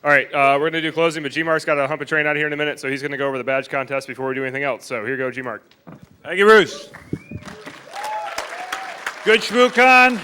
All right, we're going to do closing, but G-Mark's got to hump a train out of here in a minute, so he's going to go over the badge contest before we do anything else. So here you go, G-Mark. Thank you, Bruce. Good Shmoocon,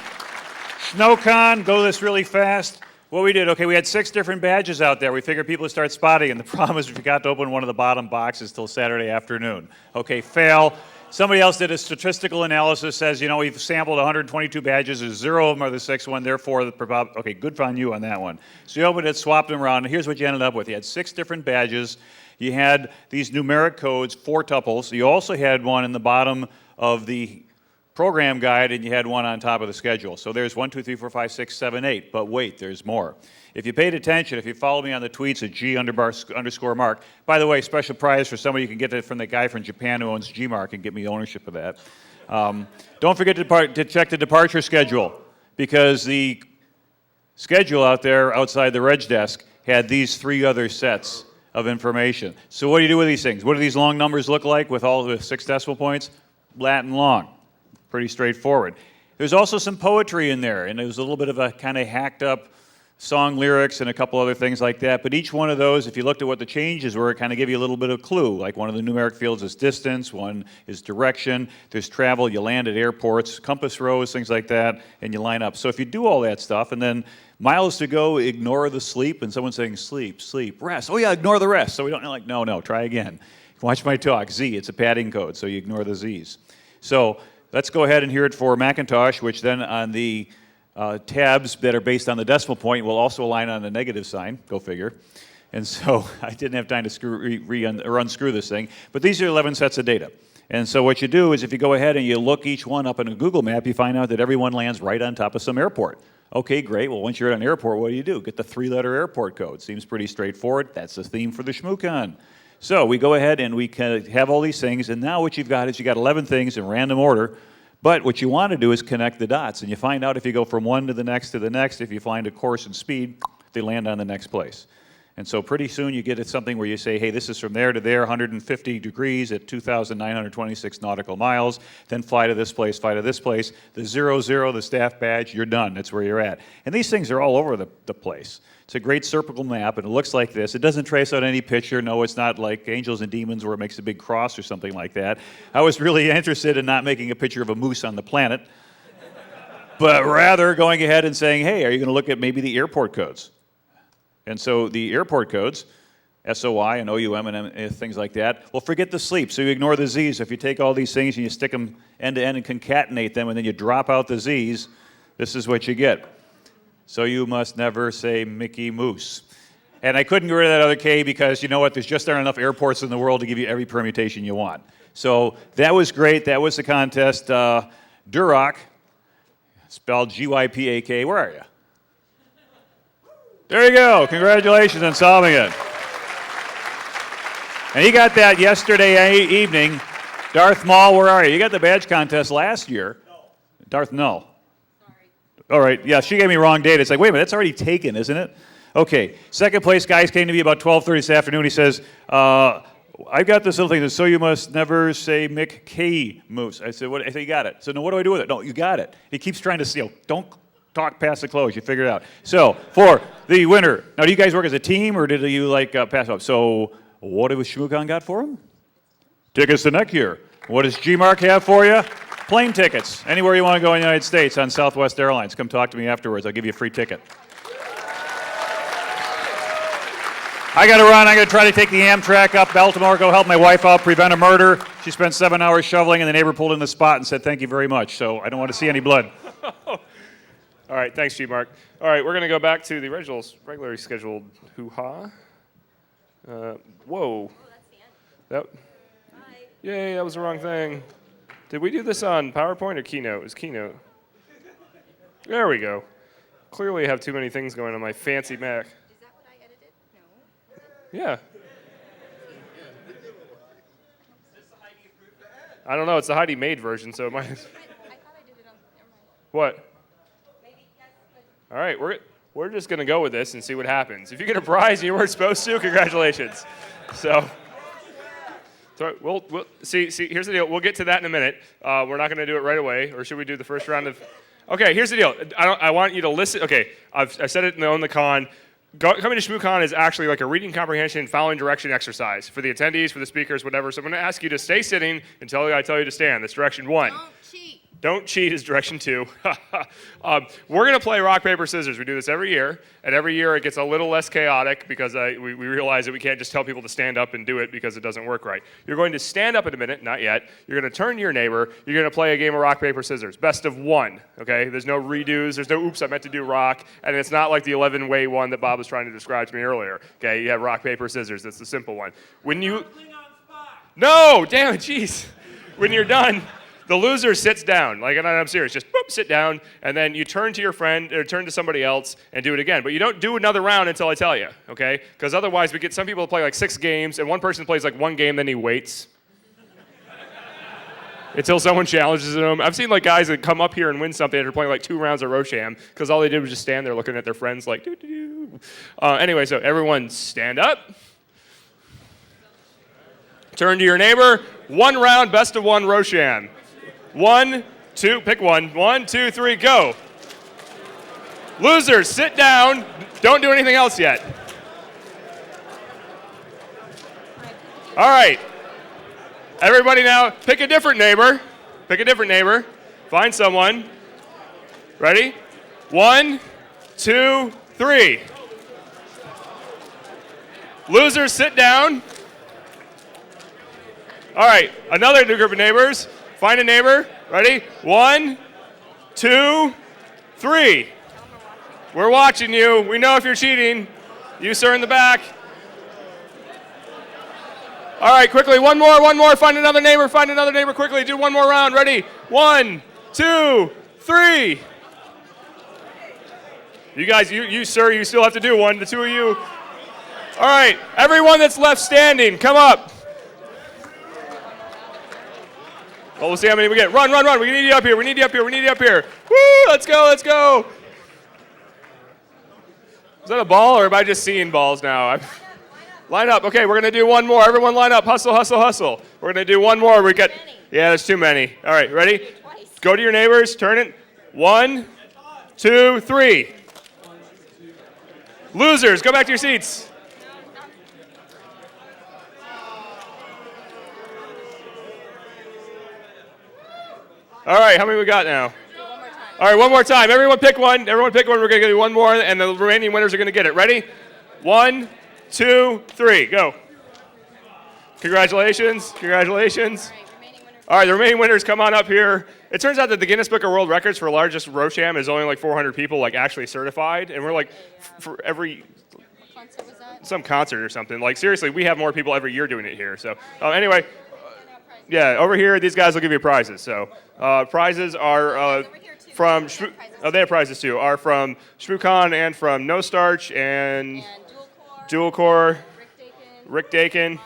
Shmoocon, go this really fast. What we did, okay, we had 6 different badges out there. We figured people would start spotting, and the problem is we forgot to open one of the bottom boxes till Saturday afternoon. Okay, fail. Somebody else did a statistical analysis, says, you know, we've sampled 122 badges, there's 0 of them are the 6th one, therefore, okay, good on you on that one. So you opened it, swapped them around, and here's what you ended up with. You had 6 different badges. You had these numeric codes, 4 tuples. You also had one in the bottom of the program guide, and you had one on top of the schedule. So there's 1, 2, 3, 4, 5, 6, 7, 8. But wait, there's more. If you paid attention, if you followed me on the tweets at G_Mark, by the way, special prize for somebody, you can get it from the guy from Japan who owns G-Mark and get me ownership of that. Don't forget to check the departure schedule, because the schedule out there outside the reg desk had these 3 other sets of information. So what do you do with these things? What do these long numbers look like with all the 6 decimal points? Latin long. Pretty straightforward. There's also some poetry in there, and it was a little bit of a kind of hacked up song lyrics and a couple other things like that. But each one of those, if you looked at what the changes were, it kind of give you a little bit of clue. Like one of the numeric fields is distance, one is direction, there's travel, you land at airports, compass rose, things like that, and you line up. So if you do all that stuff, and then miles to go, ignore the sleep, and someone's saying sleep, sleep, rest. Oh yeah, ignore the rest. So we don't like, no, try again. Watch my talk. Z, it's a padding code, so you ignore the Z's. So let's go ahead and hear it for Macintosh, which then on the tabs that are based on the decimal point will also align on the negative sign. Go figure. And so I didn't have time to unscrew this thing. But these are 11 sets of data. And so what you do is if you go ahead and you look each one up in a Google map, you find out that everyone lands right on top of some airport. Okay, great. Well, once you're at an airport, what do? Get the 3-letter airport code. Seems pretty straightforward. That's the theme for the Shmoocon. So we go ahead and we can have all these things, and now what you've got is you've got 11 things in random order, but what you want to do is connect the dots, and you find out if you go from one to the next, if you find a course and speed, they land on the next place. And so pretty soon you get to something where you say, hey, this is from there to there, 150 degrees at 2,926 nautical miles, then fly to this place, the 00, the staff badge, you're done, that's where you're at. And these things are all over the place. It's a great circle map, and it looks like this. It doesn't trace out any picture. No, it's not like Angels and Demons where it makes a big cross or something like that. I was really interested in not making a picture of a moose on the planet, but rather going ahead and saying, hey, are you going to look at maybe the airport codes? And so the airport codes, SOI and OUM and things like that, well, forget the sleep, so you ignore the Z's. If you take all these things and you stick them end to end and concatenate them, and then you drop out the Z's, this is what you get. So you must never say Mickey Moose. And I couldn't get rid of that other K because, you know what, there's just aren't enough airports in the world to give you every permutation you want. So that was great. That was the contest. Duroc, spelled G-Y-P-A-K. Where are you? There you go. Congratulations on solving it. And he got that yesterday evening. Darth Maul, where are you? You got the badge contest last year. No. Darth, no. All right, yeah, she gave me wrong data. It's like, wait a minute, that's already taken, isn't it? Okay, second place guys came to me about 12:30 this afternoon. He says, I've got this little thing that so you must never say Mick K. Moose. I said, what? I said, you got it. So, no, what do I do with it? No, you got it. He keeps trying to, don't talk past the close. You figure it out. So, for the winner. Now, do you guys work as a team, or did you, pass up? So, what has Shmoocon got for him? Tickets to next year. What does G-Mark have for you? Plane tickets. Anywhere you want to go in the United States on Southwest Airlines. Come talk to me afterwards. I'll give you a free ticket. I got to run. I'm going to try to take the Amtrak up Baltimore, go help my wife out, prevent a murder. She spent 7 hours shoveling, and the neighbor pulled in the spot and said, thank you very much. So I don't want to see any blood. All right, thanks, G-Mark. All right, we're going to go back to the regularly scheduled hoo-ha. Whoa. Oh, that's the end. Yay, that was the wrong thing. Did we do this on PowerPoint or Keynote? It was Keynote. There we go. Clearly I have too many things going on my fancy Mac. Is that what I edited? No. Yeah. I don't know. It's the Heidi made version, so it might. I thought I did it on. Never mind. What? Maybe yes, but. All right, we're just gonna go with this and see what happens. If you get a prize and you weren't supposed to, congratulations. So we'll see. Here's the deal. We'll get to that in a minute. We're not gonna do it right away, or should we do the first round of? Okay, here's the deal. I want you to listen. Okay, I've said it on the con. coming to Shmoocon is actually like a reading comprehension, following direction exercise for the attendees, for the speakers, whatever. So I'm going to ask you to stay sitting until I tell you to stand. That's direction 1. Don't cheat. Don't cheat is direction 2. We're going to play rock, paper, scissors. We do this every year, and every year it gets a little less chaotic because we realize that we can't just tell people to stand up and do it because it doesn't work right. You're going to stand up in a minute, not yet. You're going to turn to your neighbor. You're going to play a game of rock, paper, scissors. Best of 1, okay? There's no redos. There's no oops, I meant to do rock. And it's not like the 11-way one that Bob was trying to describe to me earlier, okay? You have rock, paper, scissors. That's the simple one. When you... No! Damn it, jeez. When you're done... The loser sits down, like, and I'm serious, just boop, sit down, and then you turn to your friend, or turn to somebody else, and do it again. But you don't do another round until I tell you, okay? Because otherwise we get some people to play like 6 games, and one person plays like 1 game, then he waits. Until someone challenges him. I've seen like guys that come up here and win something after playing like 2 rounds of Rosham, because all they did was just stand there looking at their friends like, doo-doo-doo. Anyway, so everyone stand up. Turn to your neighbor. 1 round, best of 1 Rosham. 1, 2, pick one. 1, 2, 3, go. Losers, sit down. Don't do anything else yet. All right. Everybody now, pick a different neighbor. Pick a different neighbor. Find someone. Ready? 1, 2, 3. Losers, sit down. All right, another new group of neighbors. Find a neighbor. Ready? 1, 2, 3. We're watching you. We know if you're cheating. You, sir, in the back. All right, quickly. One more. Find another neighbor quickly. Do 1 more round. Ready? 1, 2, 3. You guys, you, sir, you still have to do one. The 2 of you. All right, everyone that's left standing, come up. Well, we'll see how many we get. Run. We need you up here. Woo, let's go. Is that a ball, or am I just seeing balls now? Line up. Okay, we're going to do 1 more. Everyone line up. Hustle. We're going to do 1 more. Yeah, there's too many. All right, ready? Go to your neighbors. Turn it. 1, 2, 3. Losers, go back to your seats. All right, how many we got now? All right, 1 more time. Everyone pick one. We're going to do 1 more, and the remaining winners are going to get it. Ready? 1, 2, 3, go. Congratulations. All right, the remaining winners, come on up here. It turns out that the Guinness Book of World Records for largest Rosham is only like 400 people like actually certified, and we're like for every some concert or something. Like seriously, we have more people every year doing it here. So anyway. Yeah, over here, these guys will give you prizes. So prizes are from, they have prizes too, are from Shmoocon and from No Starch and Dual Core, Rick Dakin,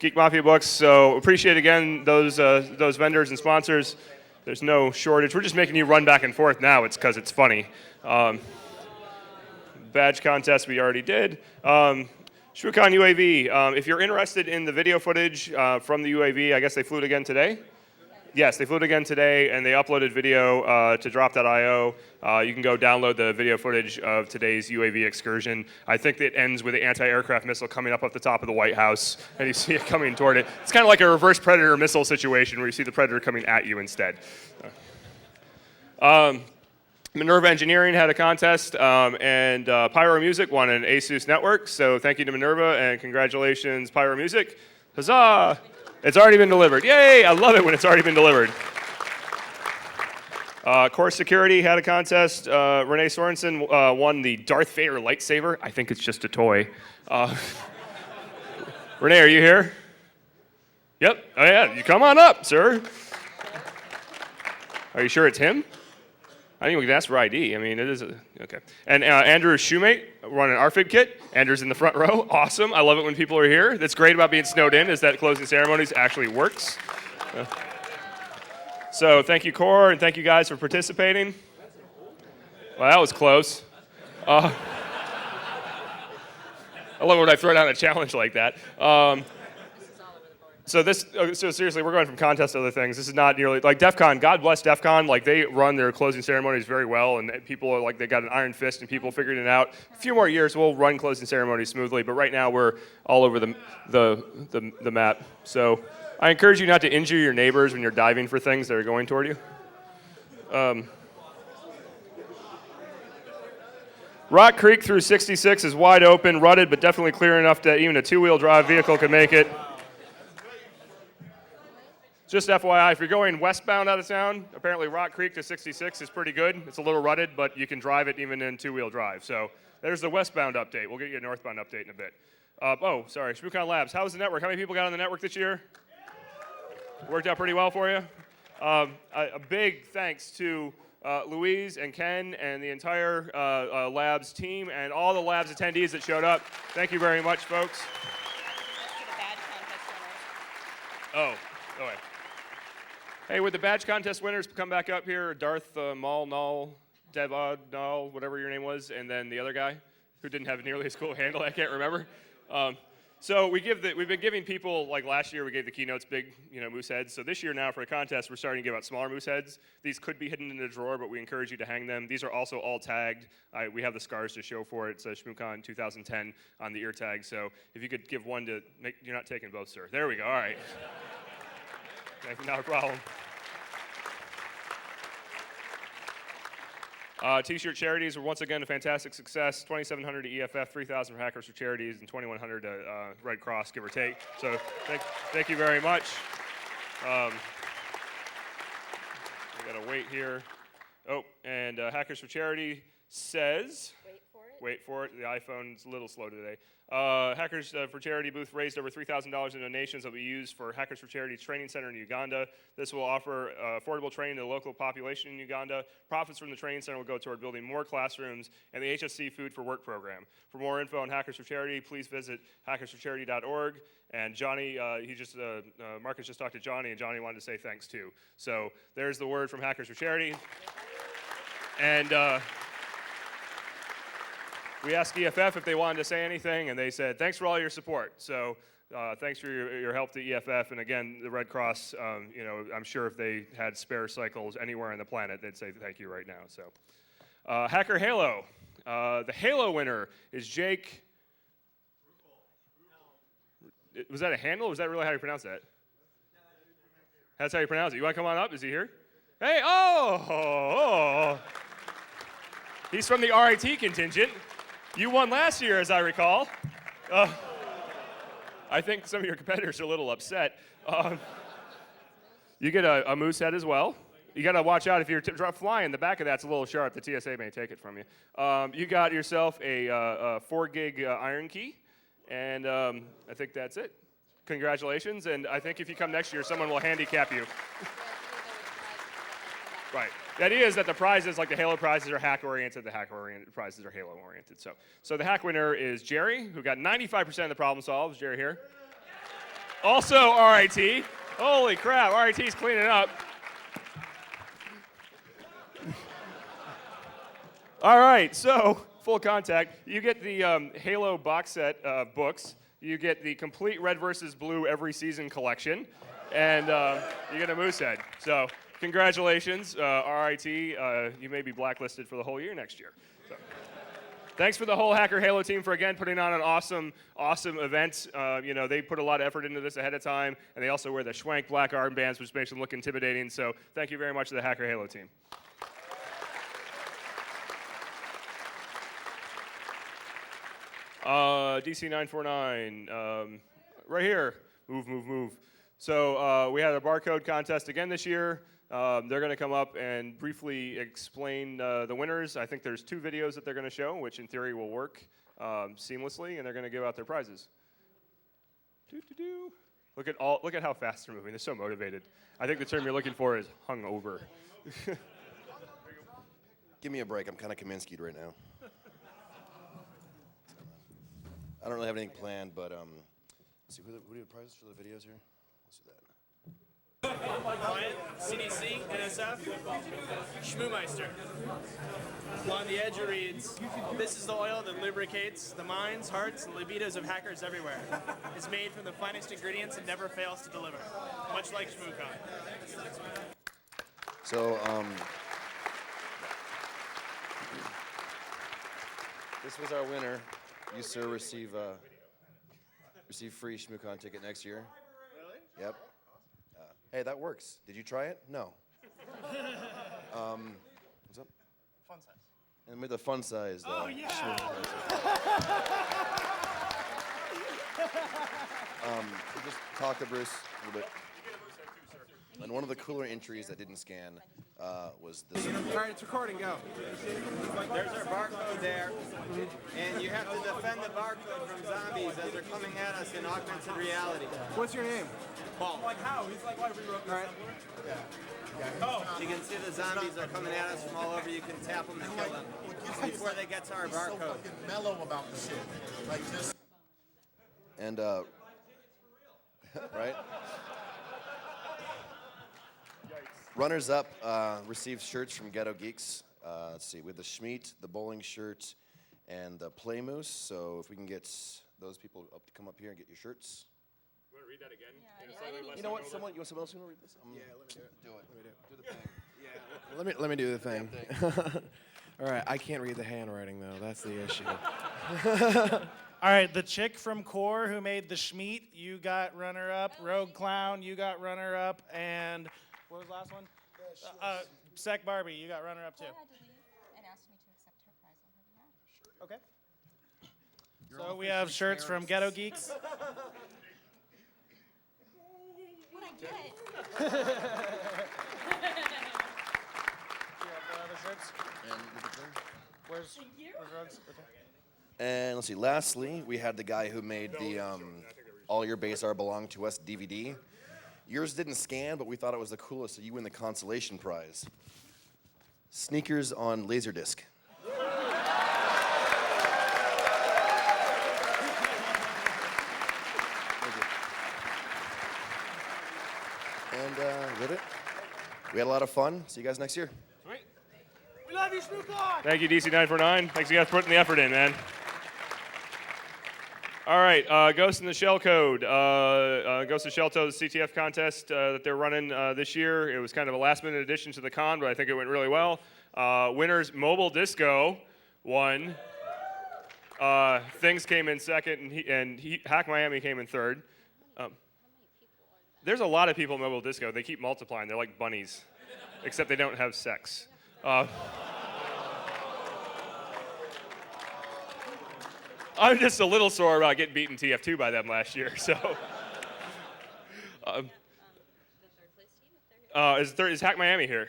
Geek Mafia Books. So appreciate again those vendors and sponsors. There's no shortage. We're just making you run back and forth now. It's because it's funny. Badge contest we already did. Shmoocon UAV, if you're interested in the video footage from the UAV, I guess they flew it again today? Yes, they flew it again today, and they uploaded video to drop.io. You can go download the video footage of today's UAV excursion. I think it ends with an anti-aircraft missile coming up the top of the White House, and you see it coming toward it. It's kind of like a reverse Predator missile situation where you see the Predator coming at you instead. Minerva Engineering had a contest, and Pyro Music won an ASUS network. So thank you to Minerva, and congratulations, Pyro Music. Huzzah! It's already been delivered. Yay! I love it when it's already been delivered. Core Security had a contest. Renee Sorensen won the Darth Vader lightsaber. I think it's just a toy. Renee, are you here? Yep. Oh, yeah. You come on up, sir. Are you sure it's him? I think we can ask for ID. I mean, it is okay. And Andrew Shoemate run an RFID kit. Andrew's in the front row. Awesome. I love it when people are here. That's great about being snowed in is that closing ceremonies actually works. So thank you, Core, and thank you guys for participating. Well, that was close. I love when I throw down a challenge like that. So so seriously, we're going from contest to other things. This is not nearly like DEF CON. God bless DEF CON. Like they run their closing ceremonies very well, and people are like they got an iron fist, and people figured it out. A few more years, we'll run closing ceremonies smoothly. But right now, we're all over the map. So I encourage you not to injure your neighbors when you're diving for things that are going toward you. Rock Creek through 66 is wide open, rutted, but definitely clear enough that even a two-wheel drive vehicle can make it. Just FYI, if you're going westbound out of town, apparently Rock Creek to 66 is pretty good. It's a little rutted, but you can drive it even in two-wheel drive. So there's the westbound update. We'll get you a northbound update in a bit. Shmoocon Labs. How was the network? How many people got on the network this year? Worked out pretty well for you? A big thanks to Louise and Ken and the entire Labs team and all the Labs attendees that showed up. Thank you very much, folks. Okay. Hey, would the badge contest winners come back up here? Darth Maul, Null, Devod, Null, whatever your name was, and then the other guy who didn't have nearly as cool a handle, I can't remember. So we've been giving people, like last year we gave the keynotes big, moose heads. So this year now for the contest, we're starting to give out smaller moose heads. These could be hidden in a drawer, but we encourage you to hang them. These are also all tagged. We have the scars to show for it. It says Shmoocon 2010 on the ear tag. So if you could give one to you're not taking both, sir. There we go, all right. Not a problem. T-shirt charities were once again a fantastic success. 2,700 to EFF, 3,000 for Hackers for Charities, and 2,100 to Red Cross, give or take. So thank you very much. We gotta wait here. Oh, and Hackers for Charity says. Wait for it. The iPhone's a little slow today. Hackers for Charity booth raised over $3,000 in donations that will be used for Hackers for Charity Training Center in Uganda. This will offer affordable training to the local population in Uganda. Profits from the training center will go toward building more classrooms and the HSC Food for Work program. For more info on Hackers for Charity, please visit hackersforcharity.org. And Johnny, Marcus just talked to Johnny, and Johnny wanted to say thanks too. So there's the word from Hackers for Charity. And we asked EFF if they wanted to say anything, and they said, thanks for all your support. So thanks for your help to EFF. And again, the Red Cross, I'm sure if they had spare cycles anywhere on the planet, they'd say thank you right now. So Hacker Halo. The Halo winner is Jake. Was that a handle, or was that really how you pronounce that? That's how you pronounce it. You want to come on up? Is he here? Hey, oh. He's from the RIT contingent. You won last year, as I recall. I think some of your competitors are a little upset. You get a moose head as well. You got to watch out if you're flying. The back of that's a little sharp. The TSA may take it from you. You got yourself a 4 gig iron key, and I think that's it. Congratulations, and I think if you come next year, someone will handicap you. Right. The idea is that the prizes, like the Halo prizes, are hack-oriented. The hack-oriented prizes are Halo-oriented. So the hack winner is Jerry, who got 95% of the problem solved. Is Jerry here? Also RIT. Holy crap, RIT's cleaning up. All right, so full contact. You get the Halo box set of books. You get the complete Red versus Blue every season collection. And you get a moose head. So congratulations, RIT. You may be blacklisted for the whole year next year. So, thanks for the whole Hacker Halo team for, again, putting on an awesome event. They put a lot of effort into this ahead of time, and they also wear the schwank black armbands, which makes them look intimidating. So thank you very much to the Hacker Halo team. DC 949, right here. Move. So we had a barcode contest again this year. They're going to come up and briefly explain the winners. I think there's 2 videos that they're going to show, which in theory will work seamlessly, and they're going to give out their prizes. Look at how fast they're moving. They're so motivated. I think the term you're looking for is hungover. Give me a break. I'm kind of Kaminsky'd right now. I don't really have anything planned, but let's see, who do you have prizes for the videos here? Let's do that. Client, CDC, NSF, Shmoomeister. Along the edge it reads, "This is the oil that lubricates the minds, hearts, and libidos of hackers everywhere. It's made from the finest ingredients and never fails to deliver. Much like Shmoocon." So, this was our winner. You, sir, receive free Shmoocon ticket next year. Really? Yep. Hey, that works. Did you try it? No. What's up? Fun size. And with the fun size. Oh, yeah. We just talked to Bruce a little bit. And one of the cooler entries that didn't scan was this. All right, it's recording, go. There's our barcode there, and you have to defend the barcode from zombies as they're coming at us in augmented reality. What's your name? Paul. Like how? He's like, why rewrote this? All right. You can see the zombies are coming at us from all over. You can tap them to kill them before they get to our barcode. So fucking mellow about the shit. Like just. And, right? Runners up received shirts from Ghetto Geeks. Let's see, with the Schmeat, the bowling shirt, and the Play Moose. So if we can get those people up to come up here and get your shirts. You want to read that again? You know what? You want someone else to read this? Yeah, let me do it. Do it. Let me do it. Do the thing. Yeah. Let me do the thing. All right, I can't read the handwriting though. That's the issue. All right, the chick from Core who made the Schmeat, you got runner-up. Rogue Clown, you got runner-up. And what was the last one? Sec Barbie, you got runner-up too. I had to leave and asked me to accept her prize on her behalf. Okay. So we have shirts from Ghetto Geeks. What I get? Where's Rogue's? Okay. And let's see, lastly, we had the guy who made the All Your Base Are Belong to Us DVD. Yours didn't scan, but we thought it was the coolest, so you win the consolation prize. Sneakers on Laserdisc. And with it, we had a lot of fun. See you guys next year. Sweet. We love you, Shmoocon! Thank you, DC949. Thanks, you guys, for putting the effort in, man. All right, Ghost in the Shell code. Ghost in the Shell Code CTF contest that they're running this year. It was kind of a last-minute addition to the con, but I think it went really well. Winners, Mobile Disco won. Things came in second, and Hack Miami came in third. There's a lot of people in Mobile Disco. They keep multiplying. They're like bunnies, except they don't have sex. I'm just a little sore about getting beaten TF2 by them last year. So, The third place team, if they're is Hack Miami here?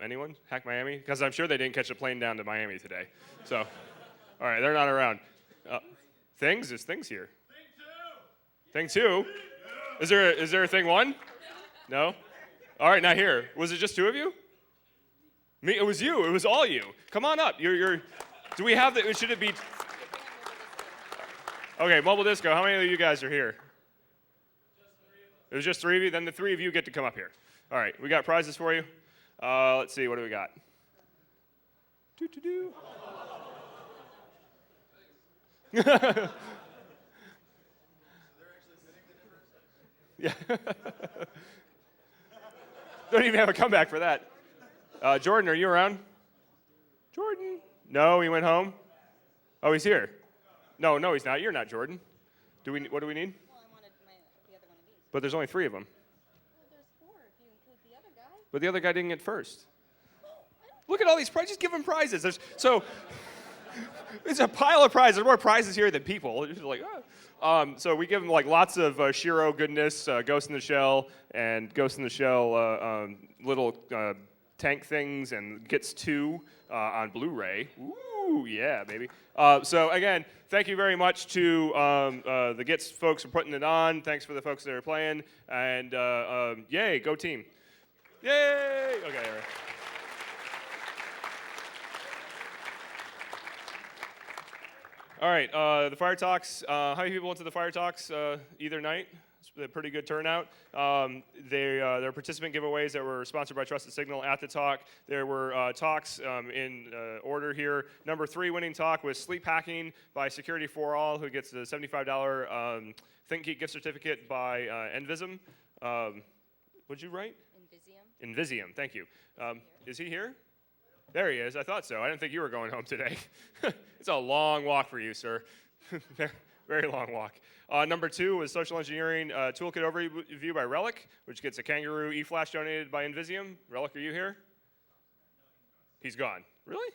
Anyone? Hack Miami? Because I'm sure they didn't catch a plane down to Miami today. So, all right, they're not around. Things? Is Things here? Thing two. Is there a Thing one? No? All right, not here. Was it just two of you? Me? It was you. It was all you. Come on up. Do we have the? Should it be? Okay, Mobile Disco. How many of you guys are here? It was just three of you. Then the three of you get to come up here. All right, we got prizes for you. Let's see. What do we got? Yeah. Don't even have a comeback for that. Jordan, are you around? Jordan? No, he went home. Oh, he's here. No, he's not. You're not Jordan. What do we need? Well, I wanted the other one of these. But there's only three of them. Well, there's four if you include the other guy. But the other guy didn't get first. Look at all these prizes. Just give him prizes. It's a pile of prizes. There's more prizes here than people. It's just like, so we give them like lots of Shiro goodness, Ghost in the Shell, and Ghost in the Shell little tank things, and gets 2 on Blu-ray. Ooh, yeah, baby. So again, thank you very much to the Gits folks for putting it on. Thanks for the folks that are playing, and yay, go team. Yay! Okay, all right. All right, the Fire Talks. How many people went to the Fire Talks either night? pretty good turnout. There were participant giveaways that were sponsored by Trusted Signal at the talk. There were talks in order here. Number 3 winning talk was Sleep Hacking by Security for All, who gets the $75 ThinkGeek gift certificate by Envism. What'd you write? Invisium, thank you. Is he here? There he is. I thought so. I didn't think you were going home today. It's a long walk for you, sir. Very long walk. Number 2 was Social Engineering Toolkit Overview by Relic, which gets a Kangaroo eFlash donated by Invisium. Relic, are you here? He's gone. Really?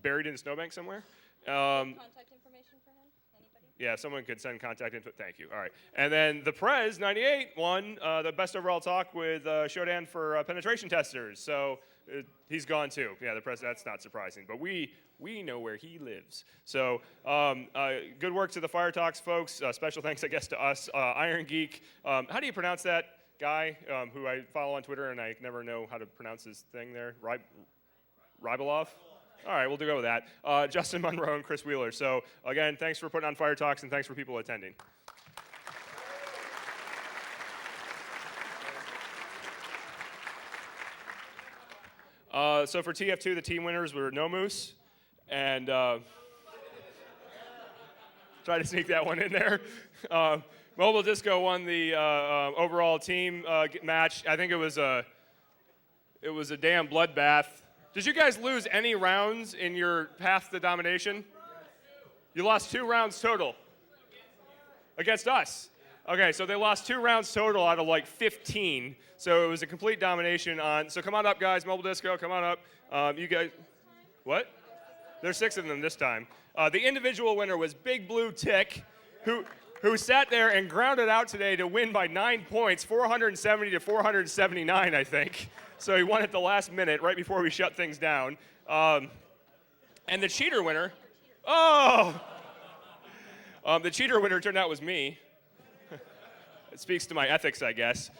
Buried in a snowbank somewhere? Contact information for him? Anybody? Yeah, someone could send contact info. Thank you. All right. And then the Prez 98 won the best overall talk with Shodan for penetration testers. So he's gone too. Yeah, the Prez, that's not surprising. But we know where he lives. So good work to the Fire Talks folks. Special thanks, I guess, to us. Iron Geek. How do you pronounce that guy who I follow on Twitter and I never know how to pronounce his thing there? Rybalov? All right, we'll go with that. Justin Monroe and Chris Wheeler. So again, thanks for putting on Fire Talks and thanks for people attending. So for TF2, the team winners were No Moose and try to sneak that one in there. Mobile Disco won the overall team match. I think it was a damn bloodbath. Did you guys lose any rounds in your path to domination? You lost 2 rounds total. Against us. Okay, so they lost 2 rounds total out of like 15. So it was a complete domination on. So come on up, guys. Mobile Disco, come on up. You guys. What? There's 6 of them this time. The individual winner was Big Blue Tick, who sat there and grounded out today to win by 9 points, 470 to 479, I think. So he won at the last minute, right before we shut things down. And the cheater winner, the cheater winner turned out was me. It speaks to my ethics, I guess.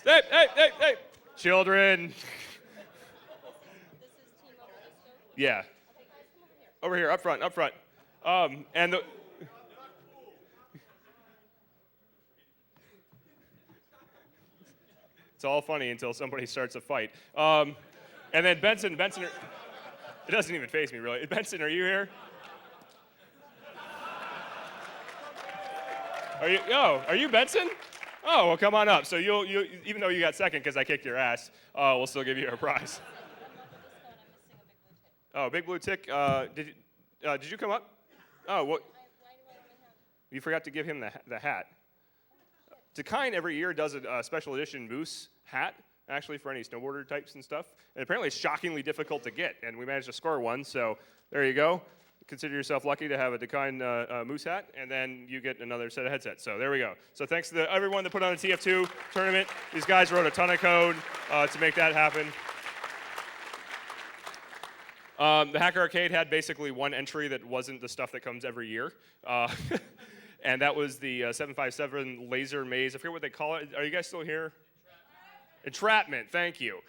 Hey, children. This is Team Mobile Disco? Yeah. Okay, guys, come over here. Over here, up front. And the. It's all funny until somebody starts a fight. And then Benson, it doesn't even faze me really. Benson, are you here? Are you Benson? Oh, well, come on up. So you even though you got second because I kicked your ass, we'll still give you a prize. Oh, Big Blue Tick. Did you come up? Oh, what? You forgot to give him the hat. Dakine every year does a special edition Moose hat, actually, for any snowboarder types and stuff. And apparently it's shockingly difficult to get, and we managed to score one, so there you go. Consider yourself lucky to have a Dakine Moose hat, and then you get another set of headsets. So there we go. So thanks to everyone that put on the TF2 tournament. These guys wrote a ton of code to make that happen. The Hacker Arcade had basically one entry that wasn't the stuff that comes every year. And that was the 757 laser maze. I forget what they call it. Are you guys still here? Entrapment, thank you.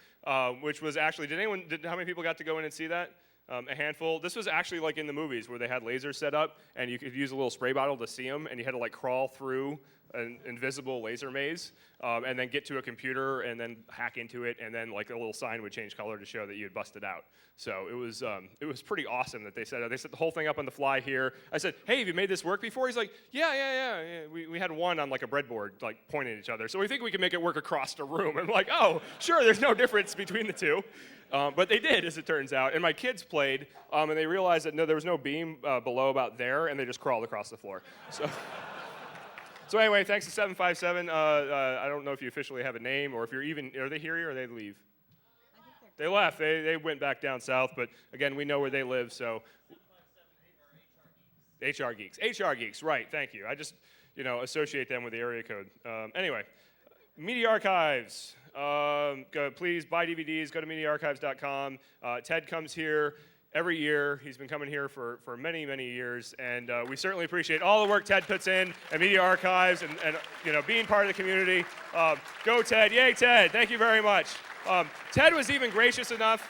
Which was actually, how many people got to go in and see that? A handful. This was actually like in the movies where they had lasers set up and you could use a little spray bottle to see them and you had to like crawl through an invisible laser maze and then get to a computer and then hack into it and then like a little sign would change color to show that you had busted out. So it was pretty awesome that they set the whole thing up on the fly here. I said, hey, have you made this work before? He's like, yeah. We had one on like a breadboard like pointing at each other. So we think we can make it work across the room. I'm like, oh, sure, there's no difference between the two. But they did, as it turns out. And my kids played, and they realized that there was no beam below about there, and they just crawled across the floor. So anyway, thanks to 757. I don't know if you officially have a name, or if you're even, are they here or they leave? They left. They went back down south, but again, we know where they live, so. HR Geeks. HR Geeks, right, thank you. I just, associate them with the area code. Anyway, Media Archives. Please buy DVDs, go to MediaArchives.com. Ted comes here every year. He's been coming here for many, many years, and we certainly appreciate all the work Ted puts in at Media Archives and being part of the community. Go Ted, yay Ted, thank you very much. Ted was even gracious enough.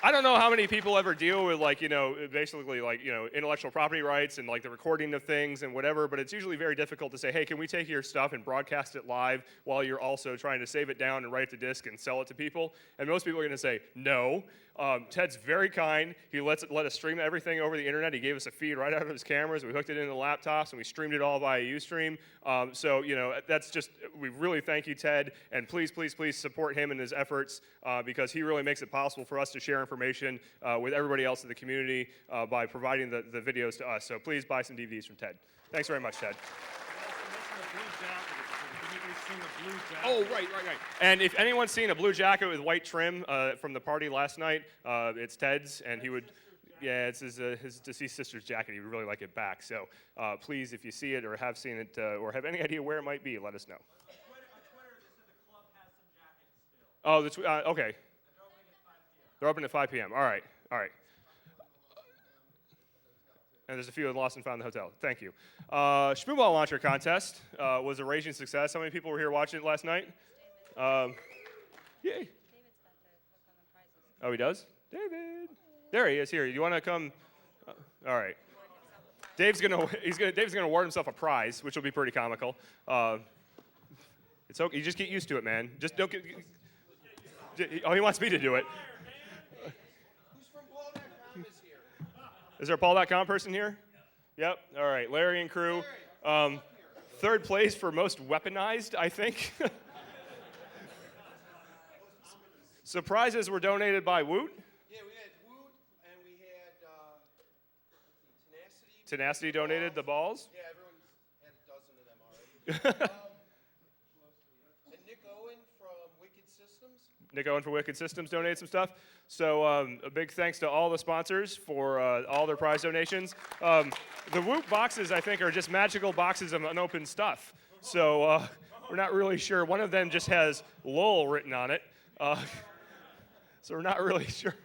I don't know how many people ever deal with basically intellectual property rights and like the recording of things and whatever, but it's usually very difficult to say, hey, can we take your stuff and broadcast it live while you're also trying to save it down and write it to disk and sell it to people? And most people are going to say no. Ted's very kind. He let us stream everything over the internet. He gave us a feed right out of his cameras. We hooked it into the laptops and we streamed it all via Ustream. So that's just, we really thank you, Ted, and please, please, please support him in his efforts because he really makes it possible for us to share information with everybody else in the community by providing the videos to us. So please buy some DVDs from Ted. Thanks very much, Ted. Oh, right. And if anyone's seen a blue jacket with white trim from the party last night, it's Ted's, and he would, it's his deceased sister's jacket. He would really like it back. So please, if you see it or have seen it or have any idea where it might be, let us know. Oh, okay. They're open at 5 p.m. All right. And there's a few lost and found in the hotel. Thank you. Shmoo Ball Launcher Contest was a raging success. How many people were here watching it last night? Yay. David's got the hook on the prizes. Oh, he does? David. There he is here. You want to come? All right. Dave's gonna award himself a prize, which will be pretty comical. It's okay. You just get used to it, man. Just don't get. Oh, he wants me to do it. Is there a Paul.com person here? Yep. All right. Larry and crew. Third place for most weaponized, I think. Surprises were donated by Woot. Yeah, we had Woot and we had Tenacity. Tenacity donated the balls. Yeah, everyone's had a dozen of them already. And Nick Owen from Wicked Systems. Nick Owen for Wicked Systems donated some stuff. So a big thanks to all the sponsors for all their prize donations. The Whoop boxes, I think, are just magical boxes of unopened stuff. So we're not really sure. One of them just has LOL written on it. So we're not really sure.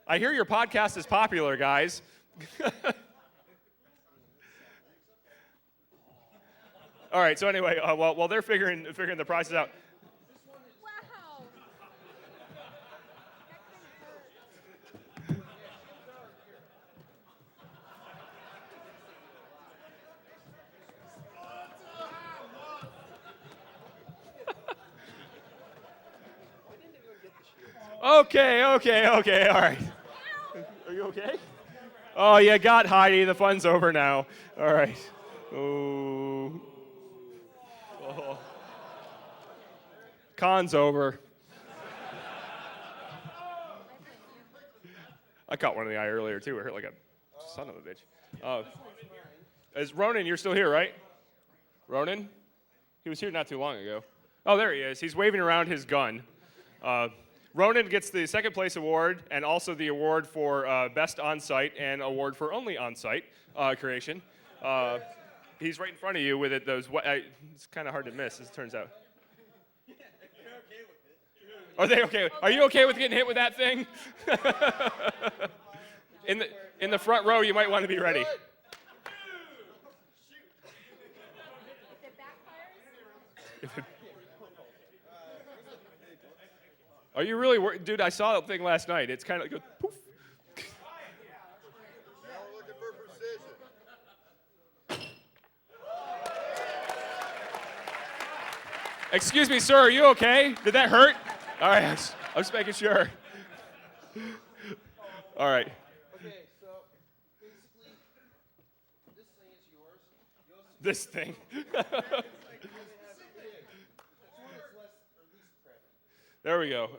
I hear your podcast is popular, guys. All right, so anyway, while they're figuring the prices out, Wow. Okay, all right. Are you okay? Oh, you got Heidi. The fun's over now. All right. Oh. Con's over. I caught one in the eye earlier, too. It hurt like a son of a bitch. Is Ronan, you're still here, right? Ronan? He was here not too long ago. Oh, there he is. He's waving around his gun. Ronan gets the second place award and also the award for best on-site and award for only on-site creation. He's right in front of you with it. It's kind of hard to miss, as it turns out. Are they okay? Are you okay with getting hit with that thing? in the front row, you might want to be ready. If it backfires? Are you really worried? Dude, I saw that thing last night. It's kind of like, poof. Now we're looking for precision. Excuse me, sir, are you okay? Did that hurt? All right, I'm just making sure. All right. Okay, so basically, this thing is yours. This thing. There we go. And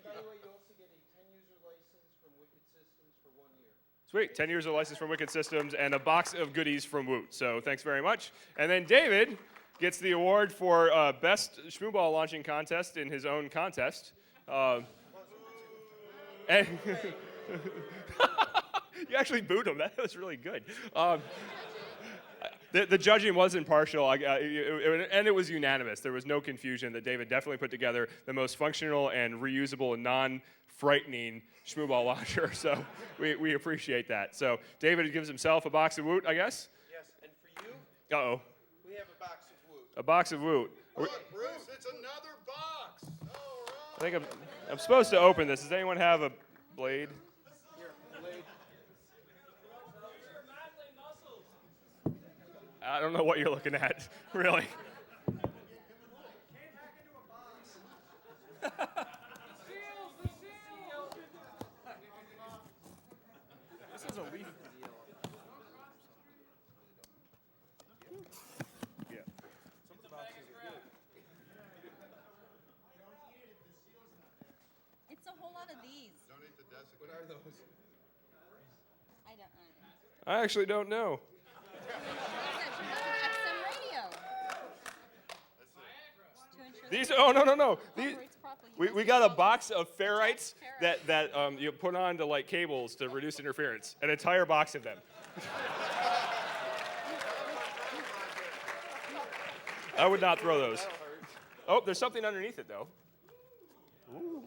by the way, you also get a 10-user license from Wicked Systems for 1 year. Sweet, 10 years of license from Wicked Systems and a box of goodies from Woot. So thanks very much. And then David gets the award for best Shmoo Ball launching contest in his own contest. And you actually booed him. That was really good. The judging was impartial, and it was unanimous. There was no confusion that David definitely put together the most functional and reusable and non-frightening Shmoo Ball launcher. So we appreciate that. So David gives himself a box of Woot, I guess? Yes, and for you, Uh-oh. we have a box of Woot. A box of Woot. Look, Bruce, it's another box. All I think I'm supposed to open this. Does anyone have a blade? I don't know what you're looking at, really. This is a leaf. Yeah. It's a whole lot of these. Donate the desk. What are those? I don't know. I actually don't know. XM radio. To ensure These? that Oh no. it These, operates properly, you we must got a install box of ferrites ferrites. that you put onto like cables to reduce interference. An entire box of them. I would not throw those. Oh, there's something underneath it though. Ooh.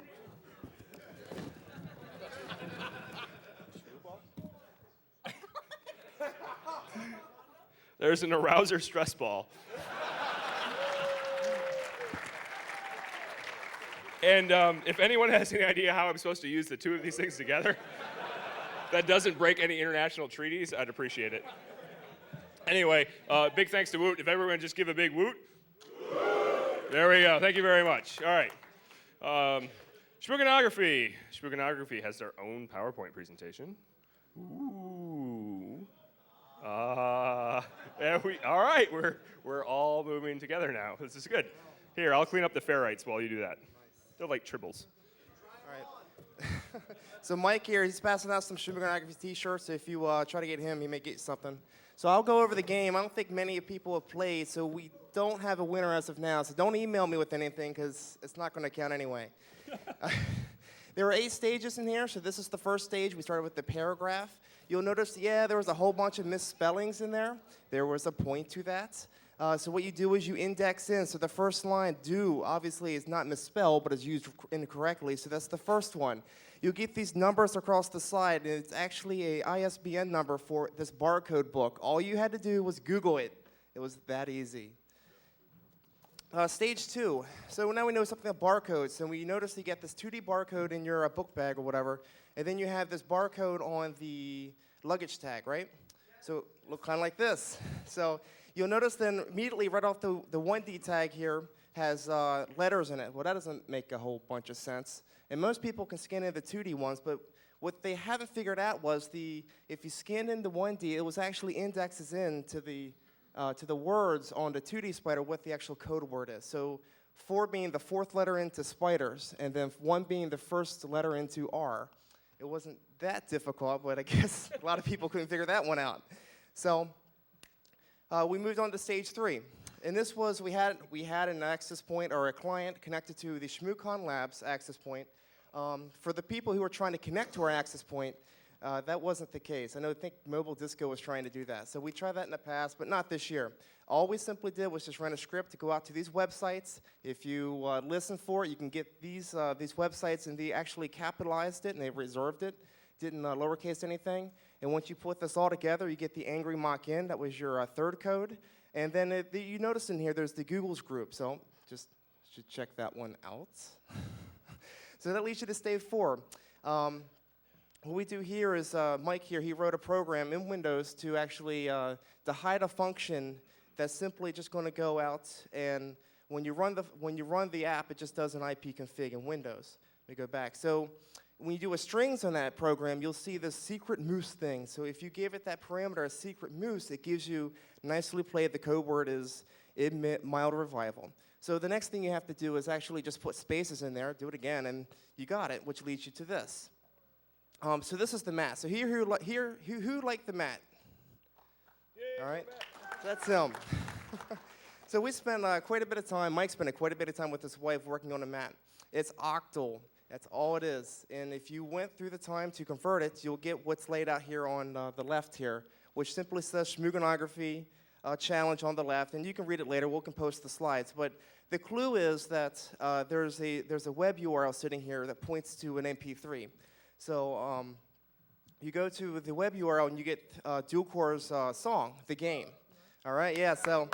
There's an arouser stress ball. And if anyone has any idea how I'm supposed to use the two of these things together, that doesn't break any international treaties, I'd appreciate it. Anyway, big thanks to Woot. If everyone just give a big Woot. There we go. Thank you very much. All right. Shmooconography. Shmooconography has their own PowerPoint presentation. Ooh. All right, we're all moving together now. This is good. Here, I'll clean up the ferrites while you do that. They're like tribbles. All right. So Mike here, he's passing out some Shmoocon t-shirts. So if you try to get him, he may get you something. So I'll go over the game. I don't think many people have played, so we don't have a winner as of now. So don't email me with anything because it's not going to count anyway. There are 8 stages in here, so this is the first stage. We started with the paragraph. You'll notice, yeah, there was a whole bunch of misspellings in there. There was a point to that. So what you do is you index in. So the first line, do, obviously is not misspelled, but is used incorrectly. So that's the first one. You'll get these numbers across the side, and it's actually a ISBN number for this barcode book. All you had to do was Google it. It was that easy. Stage 2. So now we know something about barcodes. And we notice you get this 2D barcode in your book bag or whatever, and then you have this barcode on the luggage tag, right? So look kind of like this. So you'll notice then immediately right off the 1D tag here has letters in it. Well, that doesn't make a whole bunch of sense. And most people can scan in the 2D ones, but what they haven't figured out was if you scanned in the 1D, it was actually indexes in to the words on the 2D spider what the actual code word is. So 4 being the 4th letter into spiders, and then 1 being the first letter into R. It wasn't that difficult, but I guess a lot of people couldn't figure that one out. So we moved on to stage 3. And this was, we had an access point or a client connected to the Shmoocon Labs access point. For the people who were trying to connect to our access point, that wasn't the case. I think Mobile Disco was trying to do that. So we tried that in the past, but not this year. All we simply did was just run a script to go out to these websites. If you listen for it, you can get these websites, and they actually capitalized it, and they reserved it, didn't lowercase anything. And once you put this all together, you get the angry mock-in. That was your third code. And then you notice in here there's the Google's group. So just should check that one out. So that leads you to stage 4. What we do here is Mike here, he wrote a program in Windows to actually to hide a function that's simply just going to go out, and when you run the app, it just does an IP config in Windows. Let me go back. So when you do a strings on that program, you'll see this secret moose thing. So if you give it that parameter, a secret moose, it gives you nicely played. The code word is admit mild revival. So the next thing you have to do is actually just put spaces in there, do it again, and you got it, which leads you to this. So this is the mat. So who liked the mat? All right, that's him. So we spent quite a bit of time, Mike spent quite a bit of time with his wife working on the mat. It's octal, that's all it is. And if you went through the time to convert it, you'll get what's laid out here on the left here, which simply says Shmooconography challenge on the left, and you can read it later, we'll post the slides. But the clue is that there's a web URL sitting here that points to an MP3. So you go to the web URL and you get Dual Core's song, the game. All right, yeah, so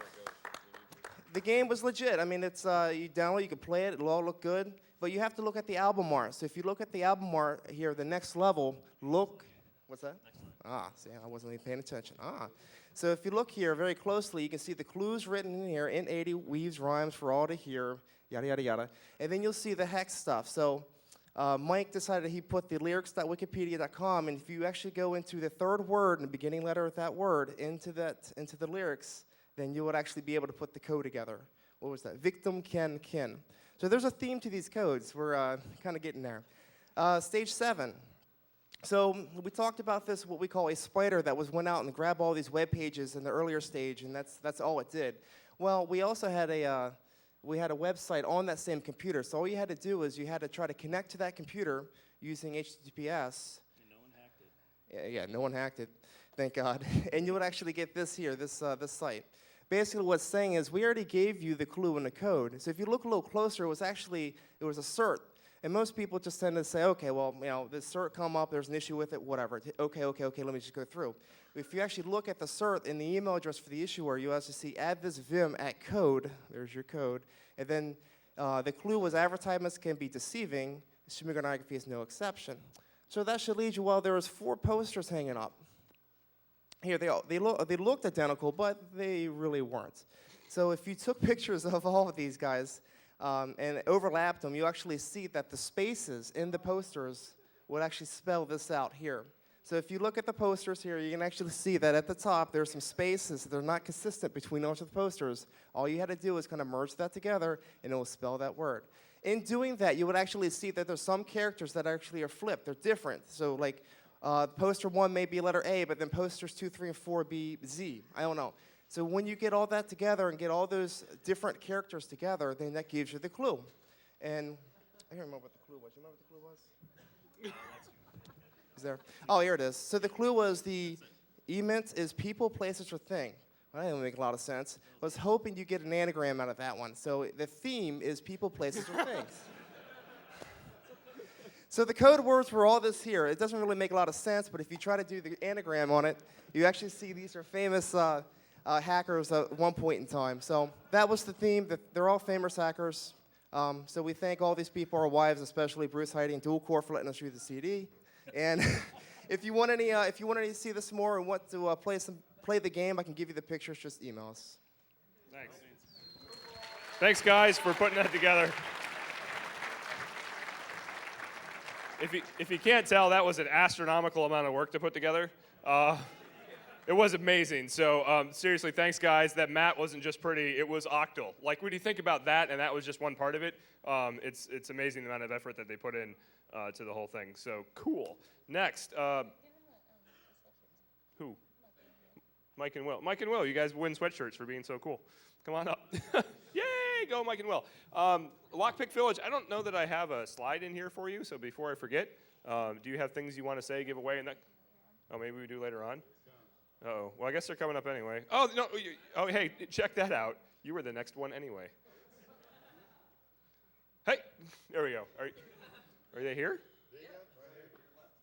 the game was legit. I mean, it's you download, you can play it, it'll all look good. but you have to look at the album art. So if you look at the album art here, the next level, look, what's that? See, I wasn't even paying attention. So if you look here very closely, you can see the clues written in here, in 80 weaves rhymes for all to hear, yada, yada, yada. And then you'll see the hex stuff. So Mike decided he put the lyrics.wikipedia.com, and if you actually go into the third word and the beginning letter of that word into the lyrics, then you would actually be able to put the code together. What was that? Victim, kin, kin. So there's a theme to these codes. We're kind of getting there. Stage 7. So we talked about this, what we call a spider that went out and grabbed all these web pages in the earlier stage, and that's all it did. Well, we also had a website on that same computer. So all you had to do is you had to try to connect to that computer using HTTPS. And no one hacked it. Yeah, no one hacked it, thank God. And you would actually get this here, this site. Basically what it's saying is we already gave you the clue in the code. So if you look a little closer, it was a cert. And most people just tend to say, okay, well, this cert come up, there's an issue with it, whatever. Okay, let me just go through. If you actually look at the cert in the email address for the issuer, you actually see add this vim at code, there's your code, and then the clue was advertisements can be deceiving, shmoocon is no exception. So that should lead you, well, there was 4 posters hanging up. Here, they looked identical, but they really weren't. So if you took pictures of all of these guys, and overlapped them, you actually see that the spaces in the posters would actually spell this out here. So if you look at the posters here, you can actually see that at the top there's some spaces that are not consistent between each of the posters. All you had to do is kind of merge that together, and it will spell that word. In doing that, you would actually see that there's some characters that actually are flipped. They're different. So like poster 1 may be letter A, but then posters 2, 3, and 4 be Z. I don't know. So when you get all that together and get all those different characters together, then that gives you the clue. And I don't remember what the clue was. You remember what the clue was? Is there? Oh, here it is. So the clue was the E-mint is people, places, or thing. Well, that didn't make a lot of sense. I was hoping you get an anagram out of that one. So the theme is people, places, or things. So the code words were all this here. It doesn't really make a lot of sense, but if you try to do the anagram on it, you actually see these are famous hackers at one point in time. So that was the theme. They're all famous hackers. So we thank all these people, our wives, especially Bruce, Heidi, and Dual Core for letting us use the CD. And if you want to see this more and want to play the game, I can give you the pictures. Just email us. Thanks. Thanks, guys, for putting that together. If you can't tell, that was an astronomical amount of work to put together. It was amazing. So seriously, thanks, guys. That mat wasn't just pretty; it was octal. Like when you think about that, and that was just one part of it. It's amazing the amount of effort that they put in to the whole thing. So cool. Next, who? Mike and Will. Mike and Will, you guys win sweatshirts for being so cool. Come on up. Yay, go Mike and Will. Lockpick Village, I don't know that I have a slide in here for you, so before I forget, do you have things you want to say, give away? Oh, maybe we do later on? Uh-oh. Well, I guess they're coming up anyway. Oh, no. Oh, hey, check that out. You were the next one anyway. Hey, there we go. Are they here?